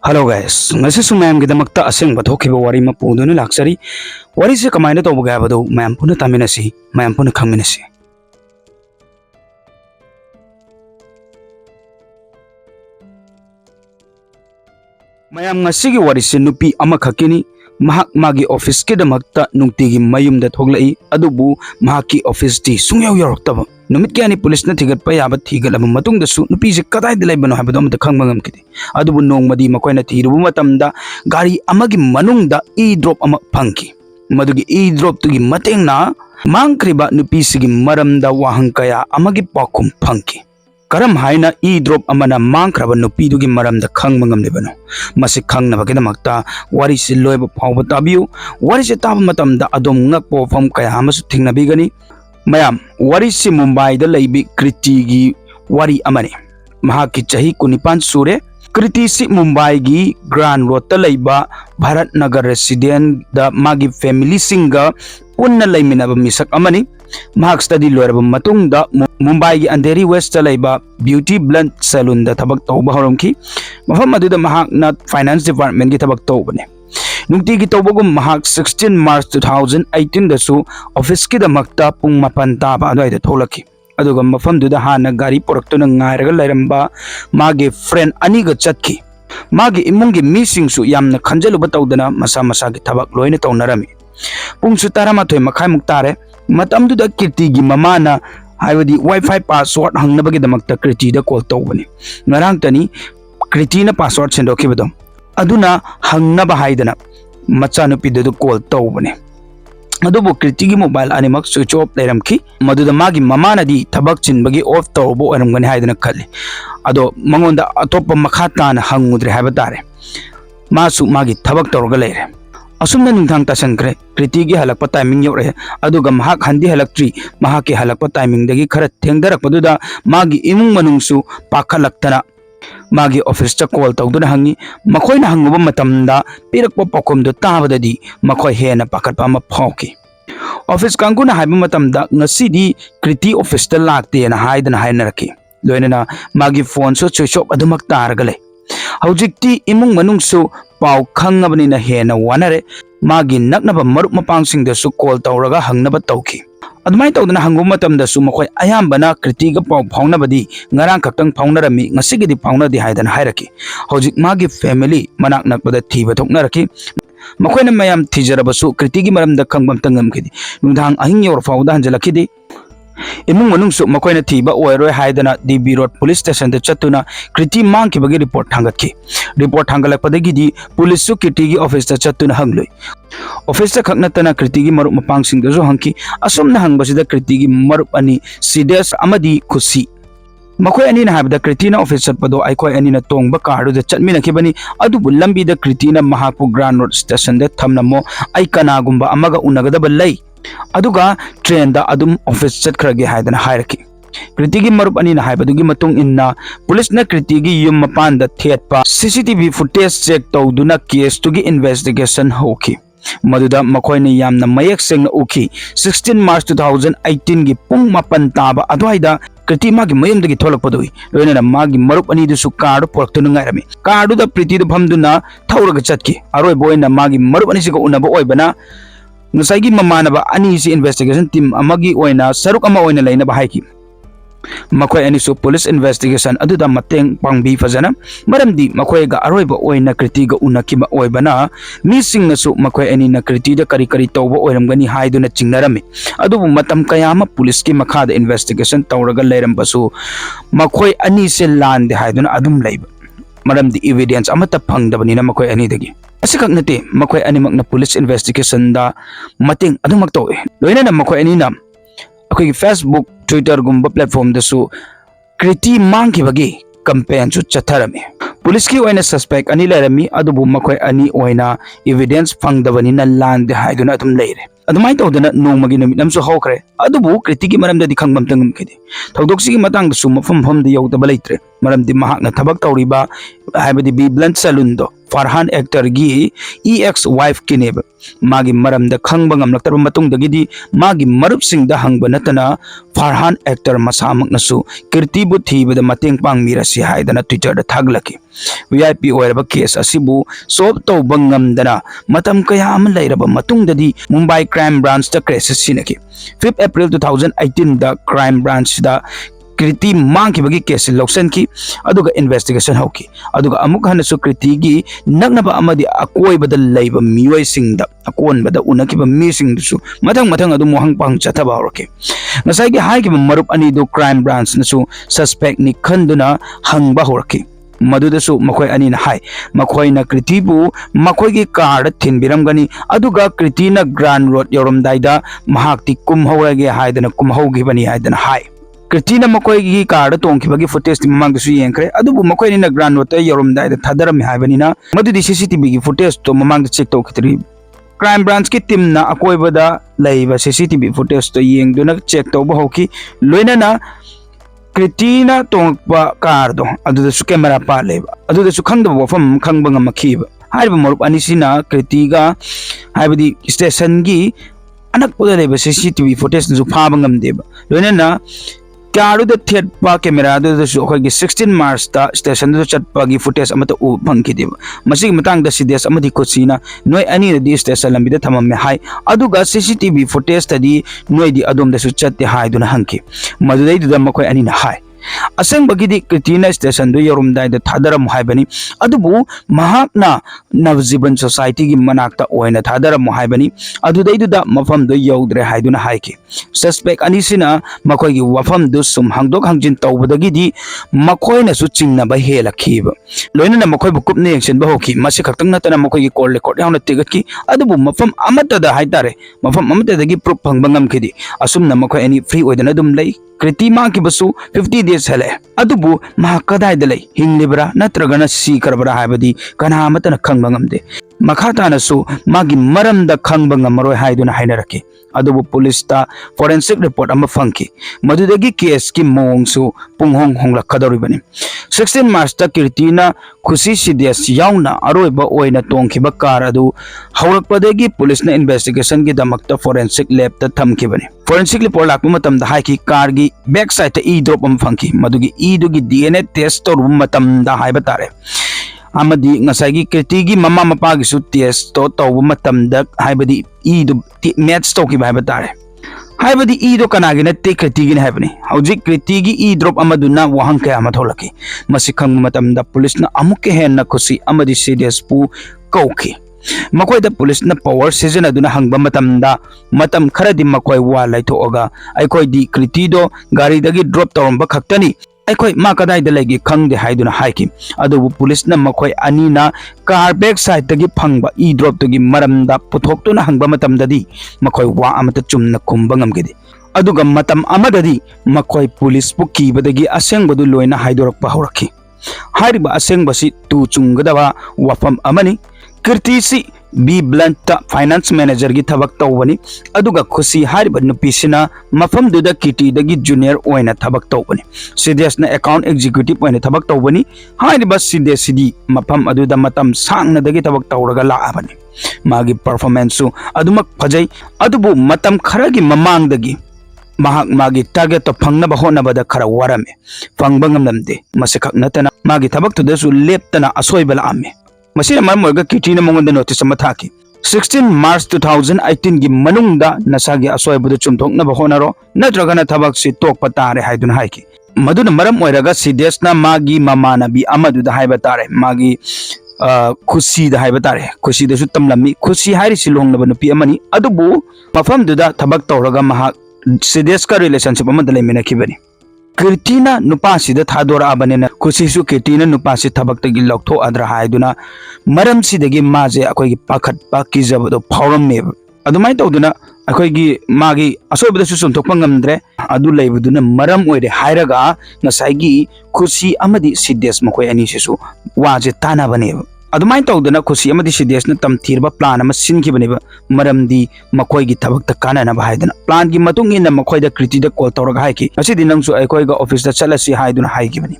Hello guys, ngasi su mayam gidamakta aseng bathokiba wari ma puduna laksari wari se kamaina tawba ga badu mayam puna taminasi mayam puna khangminasi. Mayam ngasi gi wari se nupi ama khakini mahak magi office ke damakta nungtigi mayum da thoglai adubu mahaki office ti sungyaw yaroktaba numit kyani police na thigat pa yaba thigal am matung da su nupi se kadai dilai bano habado am da khangmangam kiti adubu nong madi makoy na thirubu matamda gari amagi manung da e drop ama phangki madugi e drop tugi mateng na mangkriba nupi sigi maram da wahang kaya amagi pakum phangki karam haina e drop amana mangkraba nupi dugi maram da khangmangam lebano masi khangna bagida makta wari se loiba phawba tabiu wari se taba matam da adom ngak po pham kaya amasu thingna bigani mayam wari se Mumbai da leibi kriti gi wari amane mahaki chahi kunipan sure kriti si Mumbai gi Grand Road ta leiba Bharat Nagar resident da magi family singa punna leiminaba misak amani mahak study loiraba matungda Mumbai gi Andheri West ta leiba beauty blend salon da thabak tawba horomki mafam aduda mahak na finance department gi thabak tawbane nungti gi tawbagum mahak 16 March 2018 da su office ki da makta pung mapan taba adai da tholaki aduga mafam duda hana gari poraktuna ngairaga lairamba magi friend ani ga chatki magi imungi missing su yamna khanjaluba tawdana masa masa gi thabak loina tawnarami pung su taramathoi makhai muktare matam duda kirti gi mamana haibadi wifi password hangnabagi damakta kriti da call tawbani ngarang tani kriti na password sendokibadam aduna hangnaba haidana machanupi du call tawbani adubu kriti gi mobile animak switch off leiramki maduda magi mamana di thabak chinbagi off tawbo oramgani haidana khali ado mangonda atopa makhatana hangudre haibadare masu magi thabak tawrga leire asumna ningthang tasankre kriti gi halakpa timing yore aduga mahak handi halaktri mahaki halakpa timing dagi khara thengdarakpaduda magi imung manungsu pakhalaktana magi office cha call tawduna hangi makoina hanguba matamda pirakpa pakomdo tabadadi makoi hena pakatpa ma phawki office kanguna haiba matamda ngasidi kriti office ta lakte na haidana hainaraki loinana magi phone so switch off adumak targale hawjikti imung manungsu pau khangabani na hena wanare magi naknaba marup mapangsing da su call tawraga hangnaba tawki adumai tawdana hangum matam da su makoi ayambana kriti ga pau phawnabadi ngarang khaktang phawnarami ngasigidi phawnadi haidan hairaki hojik magi family manak nakpada thiba thoknaraki makoina mayam thijarabasu kriti gi maramda khangbam tangam khidi nungdang ahing yor fawda hanjalakidi imung manungsu makoina thiba oiroi haidana DB Road police station da chatuna kriti mangki bagi report thangatki report thangalakpadagi di police su kriti gi office da chatuna hangloi office ta khaknatana kriti gi marup mapangsing da jo hangki asumna hangbasida kriti gi marup ani serious amadi khusi makoi ani na habda kritina office chatpado aikoi ani na tongba car da chatmina kibani adubu lambi da kritina mahapu Grand Road station da thamnamo ai kana gumba amaga unagada balai aduga train da adum office chat khrage haidana hairaki kriti gi marup ani na haibadugi matung inna police na kriti gi yum mapan da thetpa CCTV footage check tawduna case tugi investigation hoki maduda makoina yamna mayak sengna uki 16 March 2018 gi pung mapan taba adwaida kriti magi mayum dagi tholakpadoi loina magi marup ani du su card poraktuna ngairami card da priti du phamduna thauraga chatki aroi boina magi marup ani siga unaba oibana nusai gi mamanaba ani si investigation team amagi oina saruk ama oina leina ba haiki makoi ani su police investigation aduda mateng pangbi fajana maramdi makoi ga aroiba oina kriti ga unakiba oibana missing na su makoi ani na kriti da kari kari tawba oiramgani haiduna chingnarami adubu matam kayama police ki makhada investigation tawraga leirambasu makoi ani se lande haiduna adum leiba maramdi evidence amata phangdabani na makoi ani dagi asikak nate makoi ani makna police investigation da mateng adumak tawe loina na makoi ani na akoi Facebook Twitter gumba platform da su kriti mangki bagi campaign su chatharami police ki oina suspect ani lerami adubu makoi ani oina evidence phangdabani na land haiduna adum leire adumai tawdana nongmagi numit namsu hawkre adubu kriti gi maramda di khangbam tangam khidi thawdoksi gi matang da su mafam pham da yawdaba leitre maramdi mahakna thabak tawriba haibadi B Blunt Salon do Farhan ꯑꯦꯛꯇꯔꯒꯤ EX wife ꯀꯤꯅꯦꯕ मागी मरमदा खंगबा ngamlaktarba matungdagidi मागी मरुपसिंगदा हंगबा नतना Farhan actor मसामकनसु कीर्तिबु थीबदा मतेंग पांगमिरसि हायदना Twitter दा थागलकी VIP ओइरबा case असिबु solve तौबा ngamdana matam kaya ama lairaba matungdadi Mumbai Crime Branch da case sinaki 5 April 2018 da Crime Branch da कृति मांग की case लौसन की investigation होकी अमुक हनसु कृति की नगनबा अमदी अकोइबदा lab मियोइसिंगदा अकोनबदा उनकिबा मिसिंगदुसु मथंग मथंग अदु मोहंग पांग चथबा होरके नसाइगी हाइगिबा मरुप अनि दो क्राइम ब्रांच नसु सस्पेक्ट नि खंदुना हंगबा होरके मदुदसु मखोय अनि न हाय मखोयना कृतिबु मखोयगी कार थिनबिरमगनी अदुगा कृतिना ग्रांड रोड योरमदाइदा महाक्ति कुमहौरगे हायदना कुमहौगिबनी हायदना हाय कृतिना मकोई कार तोंखिबगी फुटेज ममांगदसु येंखरे अदुबु मकोयनिना ग्रांड रोड योरमदाइदा थादरम हायबनिना मदुदि CCTV की फुटेज तो ममांग चेक तौखितरी क्राइम ब्रांच की टीम ना अकोइबदा लैबा CCTV फुटेज तो येंगदुना चेक तौबा होकी लोइनाना कृतिना तोंगपा कार दो अदुदसु कैमरा पालेबा अदुदसु खंगदबा वफम खंगबा ngamakiba हाइबा मरुप अनिसिना कृतिगा हाइबदी स्टेशन की अनकपदा लेबा CCTV फुटेज नजु फाबा ngamdeba लोइनाना कारुद थेटपा कैमरा दुदसु अखोगी 16 मार्च ता स्टेशन दु चटपागी फुटेज अमत उ फंखिदेबा मसिग मतंग द सिदेस अमदि कोचिना नोय अनि दी स्टेशन लंबिदा थममे हाय अदुगा CCTV फुटेज तदी नोय दी अदोम दसु चtte हाय दुना हंकी मदुदै दुदा मखोय अनि ना हाय असंग बगिदी कृतिना स्टेशन दु योरमदाय द थादरम हायबनी अदुबु महाकना नवजीवन सोसाइटी की मनाकता ओयना थादरम हायबनी अदुदै दुदा मफम दु यौद्रे हायदुना हायकी सस्पेक्ट अनिसिना मखोय की वफम दु सुम हंगदोक हंगजिन तौबदगिदी मखोयना सु चिंगनाबा हेलखीब लोइना मखोय बुकुपने एक्शन बहोकी मसे खक्तंग नतना मखोय की कॉल रिकॉर्ड यावना तिगतकी अदुबु मफम अमतदा हायतारे मफम अमतदगी प्रूफ फंगबा ngamखिदी असुमना मखोय अनि फ्री ओयदना दुम लै कृति मांग की बसु 50 डेज हले अदुबु मा कदाइदा लै हिंगलिबरा नत्रगना सीकरबरा हायबदी कनामतन खंगबा ngamde मखातानसु मागी मरमदा खंगबा ngamरोय हायदुना हायनरके अदुबु पुलिस ता फोरेंसिक रिपोर्ट अमा फंकी मदुदगी केस की मोंगसु पुंगहोंग होंगलखदौरिबनी 16 मार्च ता कीर्तिना खुशी सिदेस याउना अरोइबा ओइना तोंखिबा कार अदु हौरकपदगी पुलिसना इन्वेस्टिगेशन की दमकता फोरेंसिक लैब ता थमखिबनी फोरेंसिक रिपोर्ट लाकपा मतमदा हाइकी कार की बैक साइड ता ई ड्रॉप अम फंकी मदुगी ई दुगी DNA टेस्ट तौरु मतमदा हाइबा तारे अमदी ngसाइगी कृतिगी ममा मपागी सु टेस्ट तो तौबु मतमदा हाइबदी ई दु मैच तौकी हाइबा तारे हाइबदी ई दो कनागी नते कृतिगी ने हाइबनी हौजिक कृतिगी ई ड्रॉप अमदुना वहंग कया मथोलकी मसि खंग मतमदा पुलिसना अमुके हेन खुशी अमदी सीरियस पु कौखी मकोयदा पुलिसना पावर सिजनदुना हंगबा मतम खरदी मकोय वा लाइथोगा अखोयदी कृतिदो गाड़ीदगी ड्रॉप तौरंबा खक्तनी अखोय मा कदाइदा लेगी खंगदे हाइदुना हाइकी अदुबु पुलिसना मकोय अनीना कार बैक साइड तगी फंगबा ई ड्रॉप तगी मरमदा पुथोक्तुना हंगबा मतमददी मकोय वा अमत चुमना खुंबा ngamgidi अदुगा मतम अमददी मकोय पुलिस पु कीबदगी असेंगबदु लोइना हाइदोरकपा हौरखी हारिबा असेंगबसी तु चुंगदबा वफम अमनी कीर्तिसी बी ब्लंट फाइनेंस मैनेजर की थबक तौबनी अदुगा खुशी हारिबा नुपीसिना मफम दुदा किटीदगी जूनियर ओइना थबक तौबनी सीडीएसना अकाउंट एग्जीक्यूटिव ओइना थबक तौबनी हारिबा सीडीएसडी मफम अदुदा मतम सांगनदगी थबक तौरगा लाअबनी मागी परफॉर्मेंस सु अदुमक फजै अदुबु मतम खरगी ममांगदगी मागी टारगेट तो फंगनबा होनबदा खरा वारमे फंगबा ngamlamde मसेखक नतना मागी थबक तुदसु लेप्तना असोइबा लाअमे मसीना मरम ओरगा किटीना मंगोंदा नोटिस अमा थाकी 16 मार्च 2018 की मनुंगदा नसागी असोइबदु चुमथोकनबा होनरो नत्रगना थबक सि तोकपा तारे हाइदुना हाइकी मदुना मरम ओरगा सीडीएसना मागी ममानबी अमदुदा हाइबा तारे मागी खुशी दा हाइबा तारे खुशी दसु तमलमी खुशी हाइरि सिलोंगनबा नुपी अमनी अदुबु मफमदुदा थबक तौरगा महा सीडीएस का रिलेशनशिप अमदा लेमिनखिबनी कीर्तिना नुपासिदा थादोराबनेना खुशीसु कीर्तिना नुपासि थबक्तगी लौथो अद्रा हाइदुना मरमसिदगी माजे अखोयगी पाखतपा किजबदो फावरमेब अदुमाय तौदुना अखोयगी मागी असोबदसु सुंथोकपा ngamdre अदु लेबदुना मरम ओइरे हाइरगा ngसाइगी खुशी अमदि सीडीएस मखोय अनिसिसु वाजे तानाबनेब अदुमाय तौदुना खुशी अमदि सीडीएसना तमथीरबा प्लान अमा सिनखिबनेब मरमदी मखोयगी थबक्ता कानानबा हाइदुना प्लान की मतुंग इनना मखोयदा कृतिदा कॉल तौरगा हाइकी असिदि नंगसु अखोयगा ऑफिस दा चलसी हाइदुना हाइकिबनी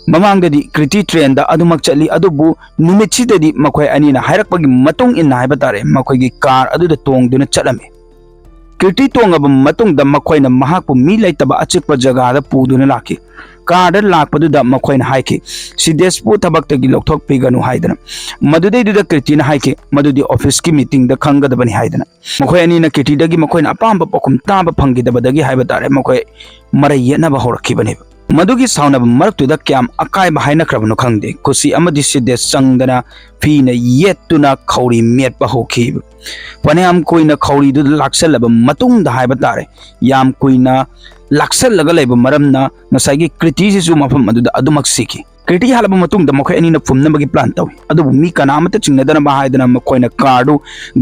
ꯃꯃꯥꯡꯗꯗꯤ ꯀ꯭ꯔꯤꯇꯤ ꯇ꯭ꯔꯦꯟꯗ ꯑꯗꯨꯃꯛ ꯆꯠꯂꯤ ꯑꯗꯨꯕꯨ ꯅꯨꯃꯤꯠꯁꯤꯗꯗꯤ ꯃꯈꯣꯏ ꯑꯅꯤꯅ ꯍꯥꯏꯔꯛꯄꯒꯤ ꯃꯇꯨꯡ ꯏꯟꯅ ꯍꯥꯏꯕ ꯇꯥꯔꯦ ꯃꯈꯣꯏꯒꯤ ꯀꯥꯔ ꯑꯗꯨꯗ ꯇꯣꯡꯗꯨꯅ ꯆꯠꯂꯝꯃꯤ ꯀ꯭ꯔꯤꯇꯤ ꯇꯣꯡꯉꯕ ꯃꯇꯨꯡꯗ ꯃꯈꯣꯏꯅ ꯃꯍꯥꯛꯄꯨ ꯃꯤ ꯂꯩꯇꯕ ꯑꯆꯤꯛꯄ ꯖꯒꯥꯗ ꯄꯨꯗꯨꯅ ꯂꯥꯛꯈꯤ ꯀꯥꯔꯗ ꯂꯥꯛꯄꯗꯨꯗ ꯃꯈꯣꯏꯅ ꯍꯥꯏꯈꯤ ꯁꯤꯗꯦꯁꯄꯨ ꯊꯕꯛꯇꯒꯤ ꯂꯧꯊꯣꯛꯄꯤꯒꯅꯨ ꯍꯥꯏꯗꯅ ꯃꯗꯨꯗꯩꯗꯨꯗ ꯀ꯭ꯔꯤꯇꯤꯅ ꯍꯥꯏꯈꯤ ꯃꯗꯨꯗꯤ ꯑꯣꯐꯤꯁꯀꯤ ꯃꯤꯇꯤꯡꯗ ꯈꯪꯒꯗꯕꯅꯤ ꯍꯥꯏꯗꯅ ꯃꯈꯣꯏ ꯑꯅꯤꯅ ꯀ꯭ꯔꯤꯇꯤꯗꯒꯤ ꯃꯈꯣꯏꯅ ꯑꯄꯥꯝꯕ ꯄꯥꯎꯈꯨꯝ ꯇꯥꯕ ꯐꯪꯈꯤꯗꯕꯗꯒꯤ ꯍꯥꯏꯕ ꯇꯥꯔꯦ ꯃꯈꯣꯏ ꯃꯔꯩ ꯌꯦꯠꯅꯕ ꯍꯧꯔꯛꯈꯤꯕꯅꯦꯕ ꯃꯗꯨꯒꯤ ꯁꯥꯎꯅꯕ ꯃꯔꯛꯇꯨꯗ ꯀꯌꯥꯝ ꯑꯀꯥꯏꯕ ꯍꯥꯏꯅꯈ꯭ꯔꯕꯅꯣ ꯈꯪꯗꯦ ꯀꯨꯁꯤ ꯑꯃꯗꯤ ꯁꯤꯗꯦꯁ ꯆꯪꯗꯅ ꯐꯤꯅ ꯌꯦꯠꯇꯨꯅ ꯈꯧꯔꯤ ꯃꯦꯠꯄ ꯍꯧꯈꯤꯕ ꯐꯅꯌꯥꯝ ꯀꯨꯏꯅ ꯈꯧꯔꯤꯗꯨꯗ ꯂꯥꯛꯁꯜꯂꯕ ꯃꯇꯨꯡꯗ ꯍꯥꯏꯕ ꯇꯥꯔꯦ ꯌꯥꯝ ꯀꯨꯏꯅ ꯂꯥꯛꯁꯜꯂꯒ ꯂꯩꯕ ꯃꯔꯝꯅ ꯉꯁꯥꯏꯒꯤ ꯀ꯭ꯔꯤꯇꯤꯁꯤꯁꯨ ꯃꯐꯝ ꯑꯗꯨꯗ ꯑꯗꯨꯃꯛ ꯁꯤꯈꯤ ꯀ꯭ꯔꯤꯇꯤ ꯍꯜꯂꯕ ꯃꯇꯨꯡꯗ ꯃꯈꯣꯏ ꯑꯅꯤꯅ ꯐꯨꯝꯅꯕꯒꯤ ꯄ꯭ꯂꯥꯟ ꯇꯧꯏ ꯑꯗꯨꯕꯨ ꯃꯤ ꯀꯅꯥꯃꯠꯇ ꯆꯤꯡꯅꯗꯅꯕ ꯍꯥꯏꯗꯅ ꯃꯈꯣꯏꯅ ꯀꯥꯔꯗꯨ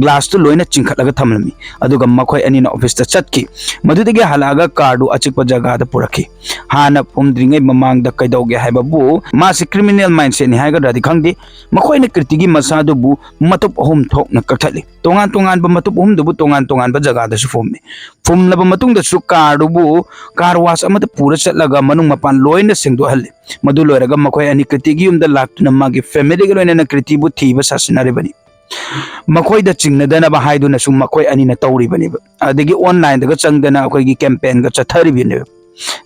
ꯒ꯭ꯂꯥꯁꯇꯨ ꯂꯣꯏꯅ ꯆꯤꯡꯈꯠꯂꯒ ꯊꯝꯂꯝꯃꯤ ꯑꯗꯨꯒ ꯃꯈꯣꯏ ꯑꯅꯤꯅ ꯑꯣꯐꯤꯁꯇ ꯆꯠꯈꯤ ꯃꯗꯨꯗꯒꯤ ꯍꯜꯂꯛꯑꯒ ꯀꯥꯔꯗꯨ ꯑꯆꯤꯛꯄ ꯖꯒꯥꯗ ꯄꯨꯔꯛꯈꯤ ꯍꯥꯟꯅ ꯐꯨꯝꯗ꯭ꯔꯤꯉꯩ ꯃꯃꯥꯡꯗ ꯀꯩꯗꯧꯒꯦ ꯍꯥꯏꯕꯕꯨ ꯃꯥꯁꯤ ꯀ꯭ꯔꯤꯃꯤꯅꯦꯜ ꯃꯥꯏꯟꯁꯦꯠꯅꯤ ꯍꯥꯏꯒꯗ꯭ꯔꯗꯤ ꯈꯪꯗꯦ ꯃꯈꯣꯏꯅ ꯀ꯭ꯔꯤꯇꯤꯒꯤ ꯃꯁꯥꯗꯨꯕꯨ ꯃꯇꯨꯞ ꯑꯍꯨꯝ ꯊꯣꯛꯅ ꯀꯛꯊꯠꯂꯤ ꯇꯣꯉꯥꯟ ꯇꯣꯉꯥꯟꯕ ꯃꯇꯨꯞ ꯑꯍꯨꯝꯗꯨꯕꯨ ꯇꯣꯉꯥꯟ ꯇꯣꯉꯥꯟꯕ ꯖꯒꯥꯗꯁꯨ ꯐꯨꯝꯃꯤ ꯐꯨꯝꯂꯕ ꯃꯇꯨꯡꯗꯁꯨ ꯀꯥꯔꯗꯨꯕꯨ ꯀꯥꯔ ꯋꯥꯁ ꯑꯃꯗ ꯄꯨꯔ ꯆꯠꯂꯒ ꯃꯅꯨꯡ ꯃꯄꯥꯟ ꯂꯣꯏꯅ ꯁꯦꯡꯗꯣꯛꯍꯜꯂꯤ ꯃꯗꯨ ꯂꯣꯏꯔꯒ ꯃꯈꯣꯏ ꯑꯅꯤ ꯀ꯭ꯔꯤꯇꯤꯒꯤ ꯌꯨꯝꯗ ꯂꯥꯛꯇꯨꯅ ꯃꯥꯒꯤ ꯐꯦꯃꯤꯂꯤꯒ ꯂꯣꯏꯅꯅ ꯀ꯭ꯔꯤꯇꯤꯕꯨ ꯊꯤꯕ ꯁꯥꯁꯤꯟꯅꯔꯤꯕꯅꯤ ꯃꯈꯣꯏꯗ ꯆꯤꯡꯅꯗꯅꯕ ꯍꯥꯏꯗꯨꯅꯁꯨ ꯃꯈꯣꯏ ꯑꯅꯤꯅ ꯇꯧꯔꯤꯕꯅꯦꯕ ꯑꯗꯒꯤ ꯑꯣꯟꯂꯥꯏꯟꯗꯒ ꯆꯪꯗꯅ ꯑꯩꯈꯣꯏꯒꯤ ꯀꯦꯝꯄꯦꯟꯒ ꯆꯠꯊꯔꯤꯕꯅꯦꯕ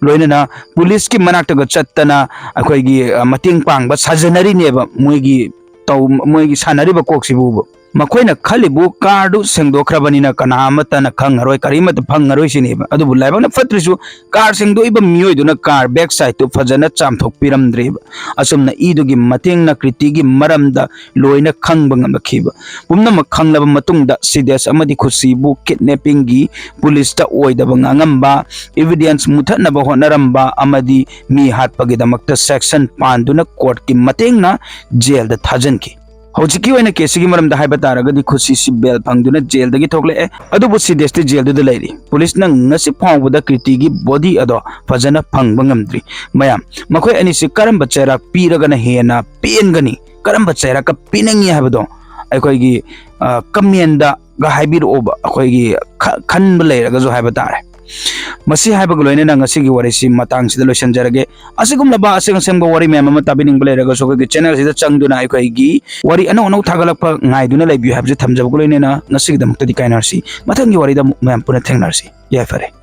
ꯂꯣꯏꯅꯅ ꯄꯨꯂꯤꯁꯀꯤ ꯃꯅꯥꯛꯇꯒ ꯆꯠꯇꯅ ꯑꯩꯈꯣꯏꯒꯤ ꯃꯇꯦꯡ ꯄꯥꯡꯕ ꯁꯥꯖꯅꯔꯤꯅꯦꯕ ꯃꯣꯏꯒꯤ ꯁꯥꯟꯅꯔꯤꯕ ꯀꯣꯛꯁꯤꯕꯨ ꯃꯈꯣꯏꯅ ꯈꯜꯂꯤꯕꯨ ꯀꯥꯔꯗꯨ ꯁꯦꯡꯗꯣꯛꯈ꯭ꯔꯕꯅꯤꯅ ꯀꯅꯥ ꯑꯃꯠꯇꯅ ꯈꯪꯉꯔꯣꯏ ꯀꯔꯤꯃꯠꯇ ꯐꯪꯉꯔꯣꯏ ꯁꯤꯅꯦꯕ ꯑꯗꯨꯕꯨ ꯂꯥꯏꯕꯛꯅ ꯐꯠꯇ꯭ꯔꯤꯁꯨ ꯀꯥꯔ ꯁꯦꯡꯗꯣꯛꯏꯕ ꯃꯤꯑꯣꯏꯗꯨꯅ ꯀꯥꯔ ꯕꯦꯛ ꯁꯥꯏꯗꯇꯨ ꯐꯖꯅ ꯆꯥꯝꯊꯣꯛꯄꯤꯔꯝꯗ꯭ꯔꯦꯕ ꯑꯁꯨꯝꯅ ꯏꯗꯨꯒꯤ ꯃꯇꯦꯡꯅ ꯀ꯭ꯔꯤꯇꯤꯒꯤ ꯃꯔꯝꯗ ꯂꯣꯏꯅ ꯈꯪꯕ ꯉꯝꯂꯛꯈꯤꯕ ꯄꯨꯝꯅꯃꯛ ꯈꯪꯂꯕ ꯃꯇꯨꯡꯗ ꯁꯤꯗꯦꯁ ꯑꯃꯗꯤ ꯈꯨꯁꯤꯕꯨ ꯀꯤꯗꯅꯦꯄꯤꯡꯒꯤ ꯄꯨꯂꯤꯁꯇ ꯑꯣꯏꯗꯕ ꯉꯥꯡꯉꯝꯕ ꯏꯚꯤꯗꯦꯟꯁ ꯃꯨꯊꯠꯅꯕ ꯍꯣꯠꯅꯔꯝꯕ ꯑꯃꯗꯤ ꯃꯤ ꯍꯥꯠꯄꯒꯤꯗꯃꯛꯇ ꯁꯦꯛꯁꯟ ꯄꯥꯟꯗꯨꯅ ꯀꯣꯔꯠꯀꯤ ꯃꯇꯦꯡꯅ ꯖꯦꯜꯗ ꯊꯥꯖꯤꯟꯈꯤ ꯍꯧꯖꯤꯛꯀꯤ ꯑꯣꯏꯅ ꯀꯦꯁꯤꯒꯤ ꯃꯔꯝꯗ ꯍꯥꯏꯕ ꯇꯥꯔꯒꯗꯤ ꯈꯨꯁꯤꯁꯤ ꯕꯦꯜ ꯐꯪꯗꯨꯅ ꯖꯦꯜꯗꯒꯤ ꯊꯣꯛꯂꯛꯑꯦ ꯑꯗꯨꯕꯨ ꯁꯤꯗꯦꯁꯇꯤ ꯖꯦꯜꯗꯨꯗ ꯂꯩꯔꯤ ꯄꯨꯂꯤꯁꯅ ꯉꯁꯤ ꯐꯥꯎꯕꯗ ꯀ꯭ꯔꯤꯇꯤꯒꯤ ꯕꯣꯗꯤ ꯑꯗꯣ ꯐꯖꯅ ꯐꯪꯕ ꯉꯝꯗ꯭ꯔꯤ ꯃꯌꯥꯝ ꯃꯈꯣꯏ ꯑꯅꯤꯁꯤ ꯀꯔꯝꯕ ꯆꯩꯔꯥꯛ ꯄꯤꯔꯒꯅ ꯍꯦꯟꯅ ꯄꯦꯟꯒꯅꯤ ꯀꯔꯝꯕ ꯆꯩꯔꯥꯛꯀ ꯄꯤꯅꯤꯡꯉꯤ ꯍꯥꯏꯕꯗꯣ ꯑꯩꯈꯣꯏꯒꯤ ꯀꯃꯦꯟꯗꯒ ꯍꯥꯏꯕꯤꯔꯛꯑꯣꯕ ꯑꯩꯈꯣꯏꯒꯤ ꯈꯟꯕ ꯂꯩꯔꯒꯁꯨ ꯍꯥꯏꯕ ꯇꯥꯔꯦ ꯃꯁꯤ ꯍꯥꯏꯕꯒ ꯂꯣꯏꯅꯅ ꯉꯁꯤꯒꯤ ꯋꯥꯔꯤꯁꯤ ꯃꯇꯥꯡꯁꯤꯗ ꯂꯣꯏꯁꯤꯟꯖꯔꯒꯦ ꯑꯁꯤꯒꯨꯝꯂꯕ ꯑꯁꯦꯡ ꯑꯁꯦꯡꯕ ꯋꯥꯔꯤ ꯃꯌꯥꯝ ꯑꯃ ꯇꯥꯕꯤꯅꯤꯡꯕ ꯂꯩꯔꯒꯁꯨ ꯑꯩꯈꯣꯏꯒꯤ ꯆꯦꯅꯦꯜꯁꯤꯗ ꯆꯪꯗꯨꯅ ꯑꯩꯈꯣꯏꯒꯤ ꯋꯥꯔꯤ ꯑꯅꯧ ꯑꯅꯧ ꯊꯥꯒꯠꯂꯛꯄ ꯉꯥꯏꯗꯨꯅ ꯂꯩꯕꯤꯌꯨ ꯍꯥꯏꯕꯁꯤ ꯊꯝꯖꯕꯒ ꯂꯣꯏꯅꯅ ꯉꯁꯤꯒꯤꯗꯃꯛꯇꯗꯤ ꯀꯥꯏꯅꯔꯁꯤ ꯃꯊꯪꯒꯤ ꯋꯥꯔꯤꯗ ꯑꯃꯨꯛ ꯃꯌꯥꯝ ꯄꯨꯟꯅ ꯊꯦꯡꯅꯔꯁꯤ ꯌꯥꯏꯐꯔꯦ